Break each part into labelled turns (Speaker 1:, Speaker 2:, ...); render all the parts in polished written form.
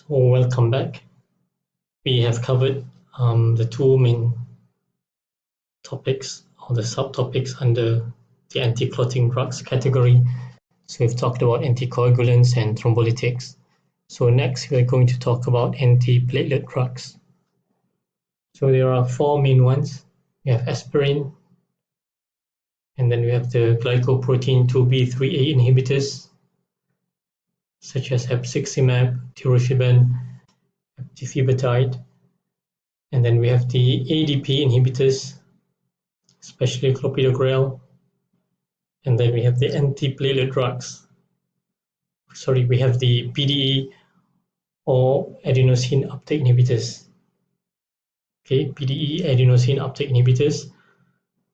Speaker 1: So welcome back. We have covered the two main topics or the subtopics under the anti-clotting drugs category. So we've talked about anticoagulants and thrombolytics. So next we're going to talk about antiplatelet crux. So there are four main ones. We have aspirin, and then we have the glycoprotein 2B3A inhibitors, such as abciximab, tirofiban, eptifibatide. And then we have the ADP inhibitors, especially clopidogrel. And then we have the antiplatelet drugs. We have the PDE or adenosine uptake inhibitors. Okay, PDE adenosine uptake inhibitors,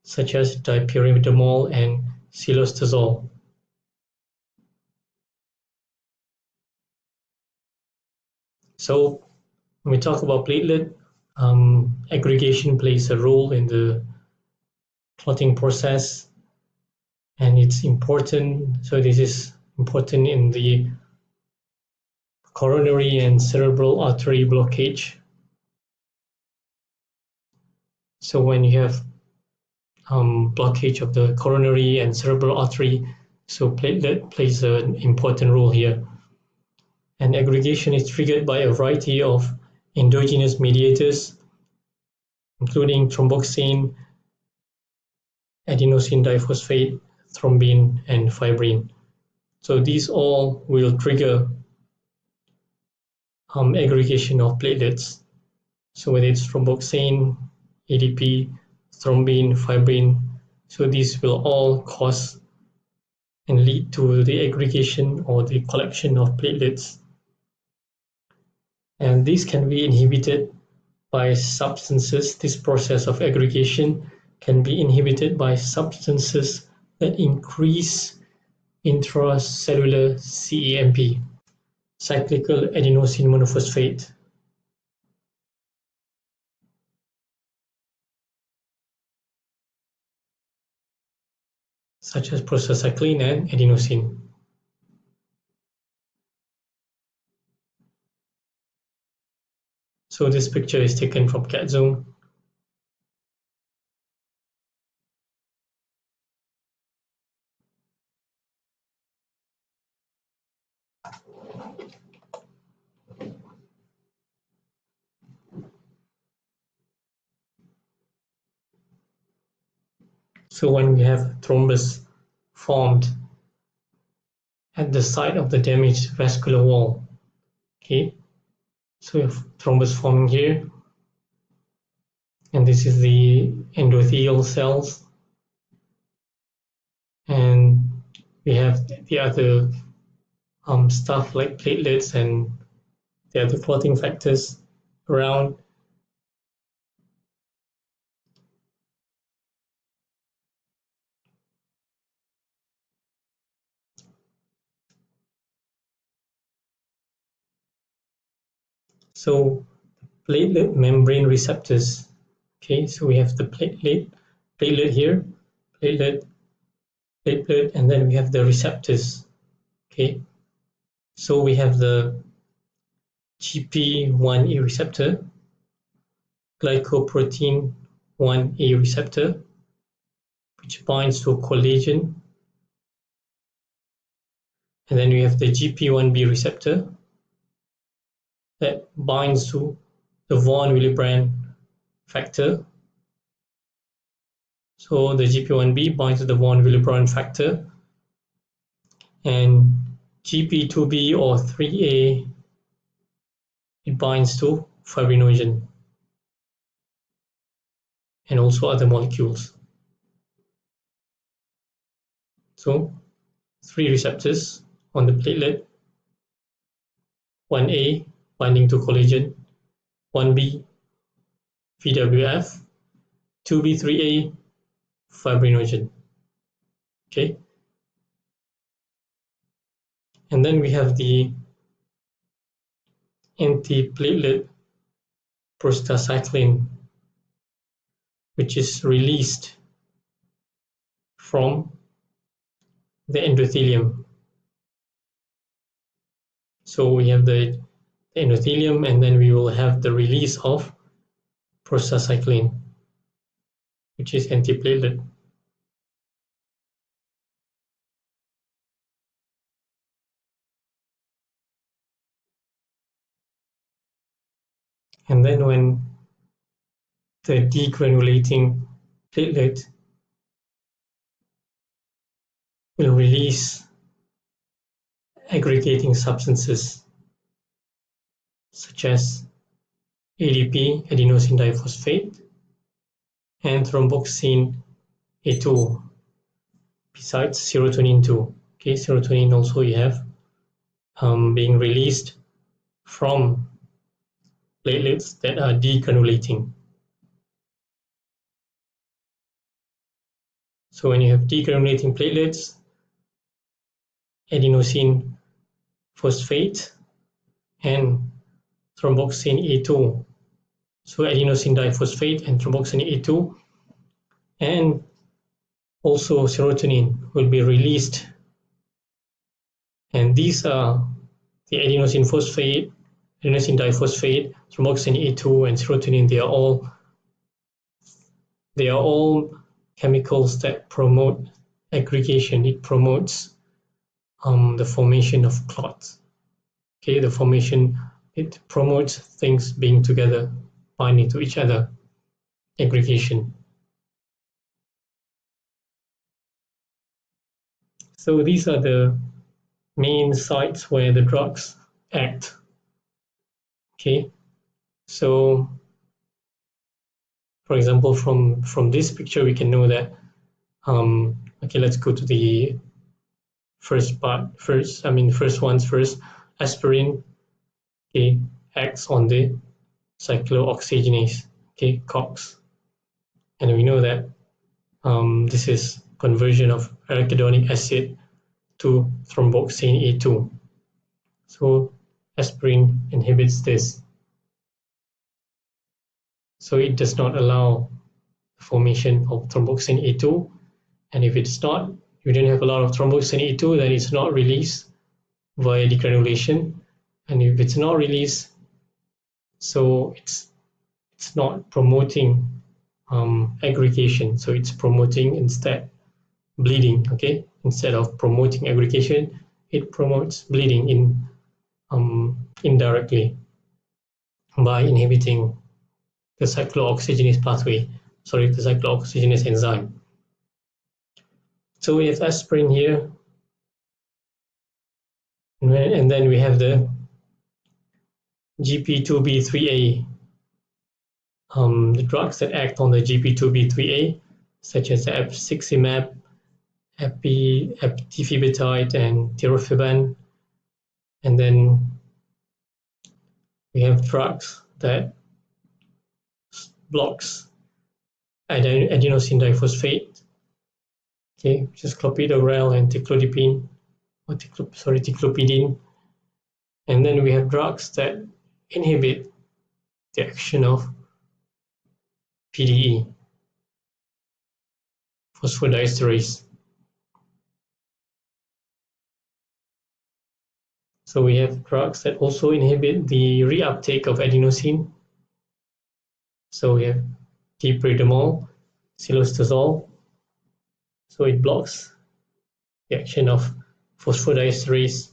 Speaker 1: such as dipyridamole and cilostazol. So when we talk about platelet, aggregation plays a role in the clotting process, and it's important. So this is important in the coronary and cerebral artery blockage. So when you have blockage of the coronary and cerebral artery, so platelet plays an important role here. And aggregation is triggered by a variety of endogenous mediators, including thromboxane, adenosine diphosphate, thrombin, and fibrin. So these all will trigger aggregation of platelets. So whether it's thromboxane, ADP, thrombin, fibrin, so these will all cause and lead to the aggregation or the collection of platelets. And these can be inhibited by substances. This process of aggregation can be inhibited by substances that increase intracellular CAMP, cyclical adenosine monophosphate. Such as prostacyclin and adenosine. So this picture is taken from CatZone. So when we have thrombus formed at the site of the damaged vascular wall, okay, so we have thrombus forming here, and this is the endothelial cells, and we have the other stuff like platelets and the other clotting factors around. So platelet membrane receptors. Okay, so we have the platelet here, platelet, and then we have the receptors. Okay, so we have the GP1A receptor, glycoprotein 1A receptor, which binds to collagen. And then we have the GP1B receptor that binds to the von Willebrand factor. So the GP1B binds to the von Willebrand factor, and GP2B or 3A, it binds to fibrinogen and also other molecules. So 3 receptors on the platelet, 1A binding to collagen, 1B VWF, 2B3A fibrinogen. Okay, and then we have the antiplatelet prostacyclin, which is released from the endothelium. So we have the the endothelium, and then we will have the release of prostacyclin, which is antiplatelet. And then when the degranulating platelet will release aggregating substances such as ADP, adenosine diphosphate, and thromboxane A2, besides serotonin 2. Okay, serotonin also you have being released from platelets that are degranulating. So when you have degranulating platelets, adenosine phosphate and thromboxane A2. So adenosine diphosphate and thromboxane A2, and also serotonin will be released. And these are the adenosine phosphate, adenosine diphosphate, thromboxane A2, and serotonin. They are all chemicals that promote aggregation. It promotes the formation of clots. Okay, it promotes things being together, binding to each other, aggregation. So these are the main sites where the drugs act. Okay, so for example, from this picture, we can know that. Okay, let's go to the first part first. First ones first. Aspirin, okay, acts on the cyclooxygenase, okay, COX, and we know that this is conversion of arachidonic acid to thromboxane A2. So aspirin inhibits this. So it does not allow the formation of thromboxane A2, and if it's not, you don't have a lot of thromboxane A2, then it's not released via degranulation, and if it's not released, so it's not promoting aggregation, so it's promoting instead bleeding. Okay, instead of promoting aggregation, it promotes bleeding indirectly by inhibiting the cyclooxygenase pathway, the cyclooxygenase enzyme. So we have aspirin here, and then we have the GP2B3A, the drugs that act on the GP2B3A, such as abciximab, eptifibatide, and tirofiban. And then we have drugs that blocks adenosine diphosphate, okay, which is clopidogrel and ticlopidine. And then we have drugs that inhibit the action of PDE, phosphodiesterase. So we have drugs that also inhibit the reuptake of adenosine. So we have dipridamole, cilostazol. So it blocks the action of phosphodiesterase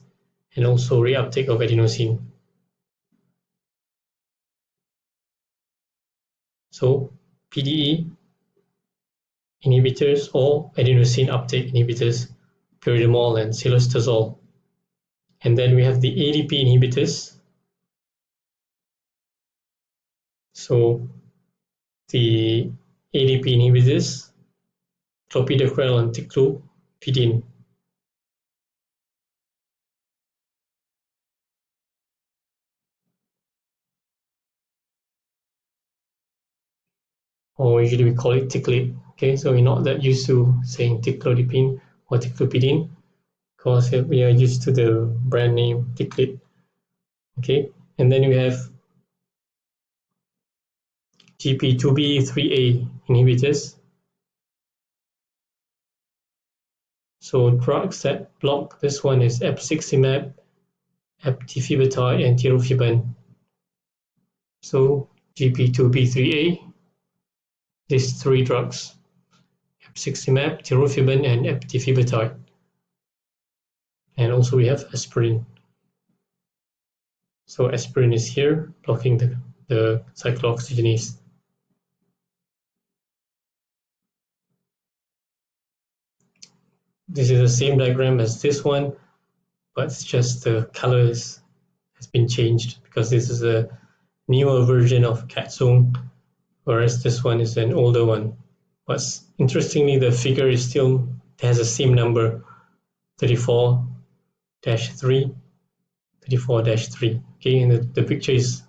Speaker 1: and also reuptake of adenosine. So PDE inhibitors or adenosine uptake inhibitors, pyridamole and cilostazol. And then we have the ADP inhibitors. So the ADP inhibitors, clopidogrel and ticlopidine. Or usually we call it ticlate. Okay, so we're not that used to saying ticlodipine or ticlopidine because we are used to the brand name ticlate. Okay, and then we have GP2B3A inhibitors. So drugs that block this one is abciximab, eptifibatide, and tirofiban. So GP2B3A, these three drugs, epsiximab, tirofiban, and eptifibatide. And also we have aspirin. So aspirin is here, blocking the cyclooxygenase. This is the same diagram as this one, but it's just the colors has been changed because this is a newer version of Katsung, whereas this one is an older one. But interestingly, the figure is still has the same number, 34-3, 34-3. Okay, and the picture is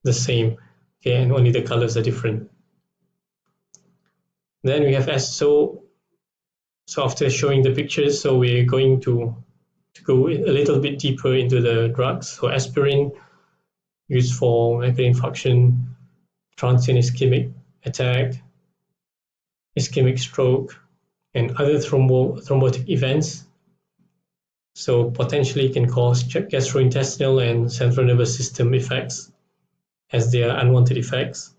Speaker 1: the same. Okay, and only the colors are different. Then we have so after showing the pictures, so we're going to go a little bit deeper into the drugs. So aspirin, used for myocardial infarction, transient ischemic attack, ischemic stroke, and other thrombotic events. So potentially can cause gastrointestinal and central nervous system effects as they are unwanted effects.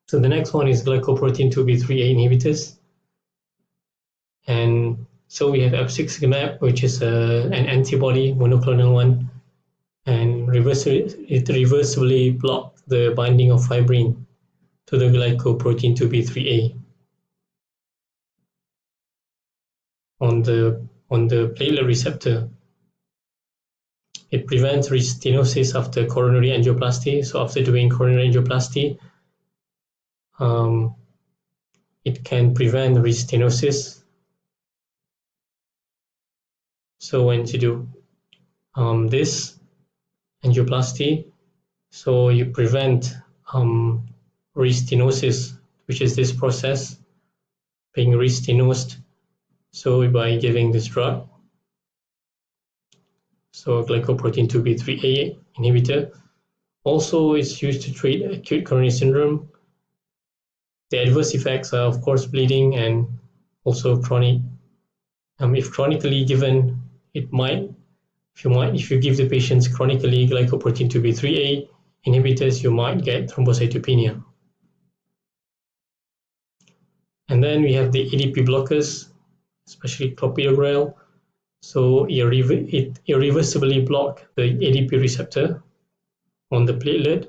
Speaker 1: So the next one is glycoprotein 2B3A inhibitors. And so we have epsiximab, which is an antibody, monoclonal one, and it reversibly blocks the binding of fibrin to the glycoprotein 2B3A on the platelet receptor. It prevents restenosis after coronary angioplasty. So after doing coronary angioplasty, it can prevent restenosis. So when you do this angioplasty, so you prevent restenosis, which is this process being restenosed. So by giving this drug, so glycoprotein 2B3A inhibitor, also is used to treat acute coronary syndrome. The adverse effects are, of course, bleeding and also chronic. If chronically given, if you give the patients chronically glycoprotein 2B3A inhibitors, you might get thrombocytopenia. And then we have the Edp blockers, especially clopidogrel. So it irreversibly blocks the ADP receptor on the platelet.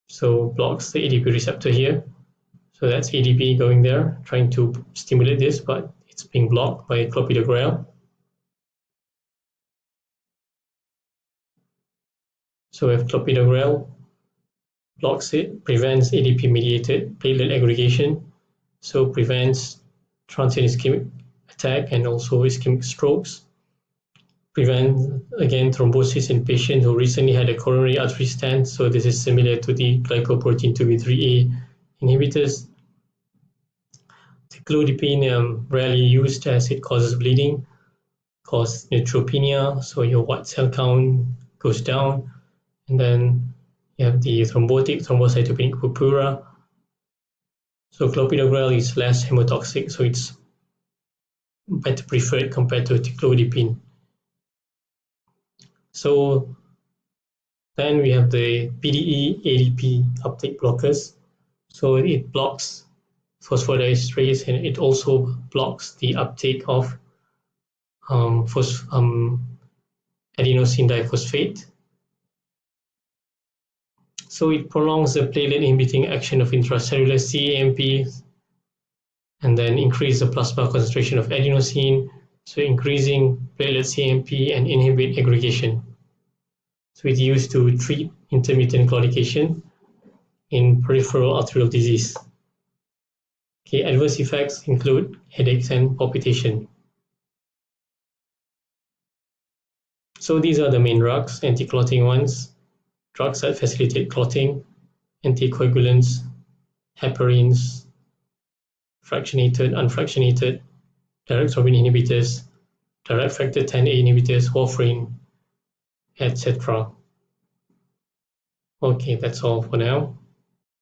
Speaker 1: So blocks the ADP receptor here. So that's ADP going there, trying to stimulate this, but it's being blocked by clopidogrel. So if clopidogrel blocks it, prevents ADP-mediated platelet aggregation, so prevents transient ischemic attack and also ischemic strokes. Prevents, again, thrombosis in patients who recently had a coronary artery stent, so this is similar to the glycoprotein 2B3A inhibitors. Ticlodipine, rarely used as it causes bleeding, causes neutropenia, so your white cell count goes down, and then you have the thrombocytopenic purpura. So clopidogrel is less hemotoxic, so it's better preferred compared to ticlodipine. So then we have the PDE ADP uptake blockers. So it blocks phosphodiesterase and it also blocks the uptake of adenosine diphosphate. So it prolongs the platelet inhibiting action of intracellular CAMP and then increase the plasma concentration of adenosine, so increasing platelet CAMP and inhibit aggregation. So it's used to treat intermittent claudication in peripheral arterial disease. Okay, adverse effects include headaches and palpitation. So these are the main drugs, anti-clotting ones, drugs that facilitate clotting, anticoagulants, heparins, fractionated, unfractionated, direct thrombin inhibitors, direct factor 10A inhibitors, warfarin, etc. Okay, that's all for now.